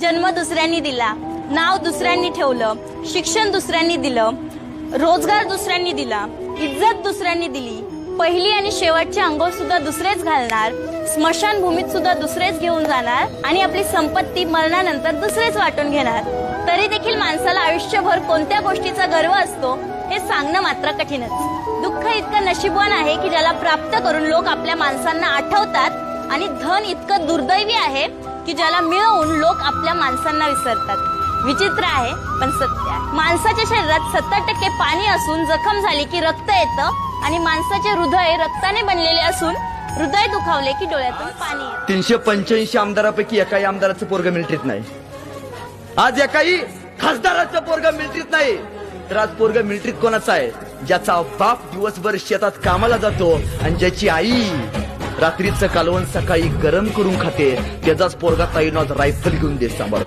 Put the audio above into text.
जन्म दुसऱ्यांनी दिला, नाव दुसऱ्यांनी ठेवलं, शिक्षण दुसऱ्यांनी दिलं, रोजगार दुसऱ्यांनी दिला, इज्जत दुसऱ्यांनी दिली, पहिली आणि शेवटची अंघोळ सुद्धा दुसरेच घालणार, स्मशानभूमीत सुद्धा दुसरेच घेऊन जाणार आणि आपली संपत्ती मरणानंतर दुसरेच वाटून घेणार. तरी देखील माणसाला आयुष्यभर कोणत्या गोष्टीचा गर्व असतो हे सांगणं मात्र कठीणच. दुःख इतकं नशीबवान आहे की ज्याला प्राप्त करून लोक आपल्या माणसांना आठवतात आणि धन इतकं दुर्दैवी आहे की ज्याला मिळवून लोक आपल्या माणसांना विसरतात. विचित्र आहे पण सत्य आहे. माणसाच्या शरीरात 70% पाणी असून जखम झाली की रक्त येतं आणि माणसाचे हृदय रक्ताने बनलेले असून हृदय दुखावले की डोळ्यातून पाणी येतं. 385 आमदारापैकी एकाही आमदाराचं पोरग मिलिटरीत नाही. आज एकाही खासदाराचं पोरग मिलिटरीत नाही. तर आज पोरग मिलिटरीत कोणाचा आहे? ज्याचा बाप दिवसभर शेतात कामाला जातो आणि ज्याची आई रात्रीचं कालवण सकाळी गरम करून खाते. त्याचाच पोरगा ताईनं आज रायफल घेऊन देत सांभाळ.